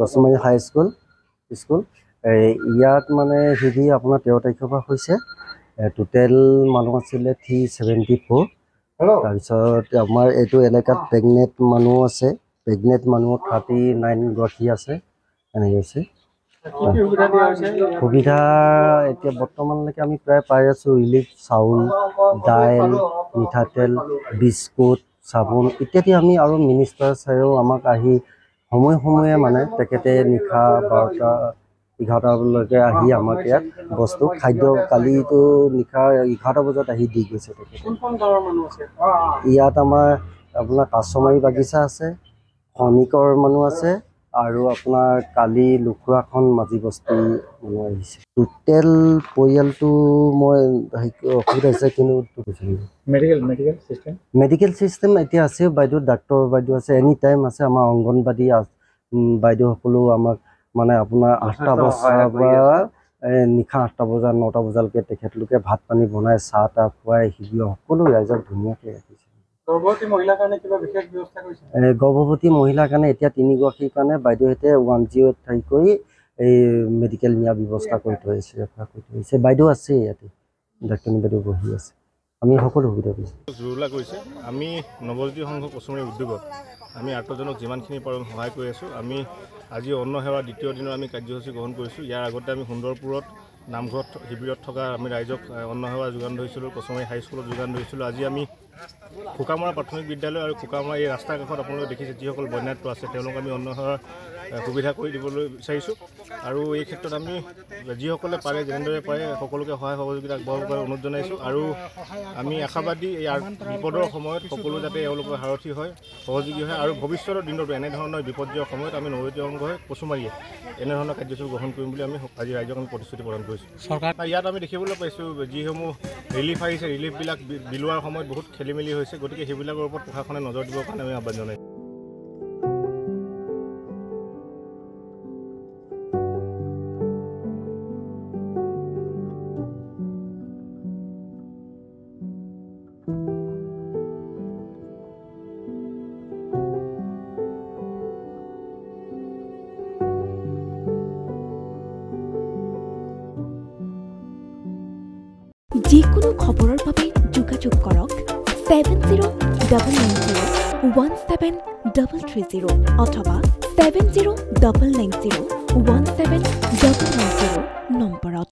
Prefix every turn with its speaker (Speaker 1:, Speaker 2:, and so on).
Speaker 1: কচুমাৰী হাই school ইয়াত মানে হেৰি আপোনাৰ 13 তাৰিখৰ পৰা হৈছে টোটেল মানুহ আছিলে 374 তাৰপিছত আমাৰ এইটো এলেকাত প্ৰেগনেণ্ট মানুহ আছে প্ৰেগনেণ্ট মানুহ 39 গৰাকী আছে এনেকৈ আছে সুবিধা এতিয়া বৰ্তমানলৈকে আমি প্ৰায় পাই আছোঁ ৰিলিফ চাউল দাইল মিঠাতেল বিস্কুট চাবোন ইত্যাদি আমি আৰু মিনিষ্টাৰ ছাৰেও আমাক আহি সময়ে সময়ে মানে তেখেতে নিশা 12টা 11টালৈকে আহি আমাক ইয়াত বস্তু খাদ্য কালিতো নিশা 11টা বজাত আহি দি গৈছে ইয়াত আমাৰ আপোনাৰ কাছমাৰী বাগিচা আছে খনিকৰ মানুহ আছে আৰু আপোনাৰ কালি লুকুৰাখন মাজি বস্তি মানুহ আহিছে টোটেল পৰিয়ালটো মই অসুবিধা হৈছে কিন্তু মেডিকেল চিষ্টেম এতিয়া আছে বাইদেউ ডাক্তৰ বাইদেউ আছে এনি টাইম আছে আমাৰ অংগনবাদী বাইদেউসকলো আমাক মানে আপোনাৰ 8টা বজাৰ পৰা নিশা 8টা বজা 9টা বজালৈকে তেখেতলোকে ভাত পানী বনাই চাহ তাহ খুৱাই শিবিৰ সকলো ৰাইজক ধুনীয়াকৈ ৰাখিছে গৰ্ভৱতী মহিলাৰ কাৰণে কিবা বিশেষ ব্যৱস্থা কৰিছে গৰ্ভৱতী মহিলাৰ কাৰণে এতিয়া 3 গৰাকীৰ কাৰণে বাইদেউহঁতে 108 কৰি এই মেডিকেল নিয়াৰ ব্যৱস্থা কৰি থৈছে বাইদেউ আছে ইয়াতে ডাক্তৰী বাইদেউ বহি আছে আমি সকলো সুবিধা পাইছোঁ জৰুলা কৰিছে আমি নৱজ্যোতি সংঘ কচুমাৰী উদ্যোগত আমি আৰ্তজনক যিমানখিনি পাৰোঁ সহায় কৰি আছোঁ আমি আজি অন্ন সেৱা দ্বিতীয় দিনৰ আমি কাৰ্যসূচী গ্ৰহণ কৰিছোঁ ইয়াৰ আগতে আমি সুন্দৰপুৰত নামঘৰত শিবিৰত থকা আমি ৰাইজক অন্ন সেৱা যোগান ধৰিছিলোঁ কচুমাৰী হাইস্কুলত যোগান ধৰিছিলোঁ আজি আমি খোকামৰা প্ৰাথমিক বিদ্যালয় আৰু খোকামৰা এই ৰাস্তাৰ কাষত আপোনালোকে দেখিছে যিসকল বন্যাত্ম আছে তেওঁলোকক আমি অন্ন সেৱাৰ সুবিধা কৰি দিবলৈ বিচাৰিছোঁ আৰু এই ক্ষেত্ৰত আমি যিসকলে পাৰে যেনেদৰে পাৰে সকলোকে সহায় সহযোগিতা আগবঢ়াবলৈ অনুৰোধ জনাইছোঁ আৰু আমি আশাবাদী এই বিপদৰ সময়ত সকলো যাতে এওঁলোকৰ সাৰথি হয় সহযোগী হয় আৰু ভৱিষ্যতৰ দিনতো এনেধৰণৰ বিপৰ্যয়ৰ সময়ত আমি নৱজ্যোতি সংঘ হৈ কচুমাৰীয়ে এনেধৰণৰ কাৰ্যসূচী গ্ৰহণ কৰিম বুলি আমি আজি ৰাইজক আমি প্ৰতিশ্ৰুতি প্ৰদান কৰিছোঁ চৰকাৰ ইয়াত আমি দেখিবলৈ পাইছোঁ যিসমূহ ৰিলিফ আহিছে ৰিলিফবিলাক বিলোৱাৰ সময়ত বহুত খেলিমেলি হৈছে গতিকে সেইবিলাকৰ ওপৰত প্ৰশাসনে নজৰ দিবৰ কাৰণে আমি আহ্বান জনাইছোঁ
Speaker 2: যিকোনো খবৰৰ বাবে যোগাযোগ কৰক 7099017330 অথবা 7099017990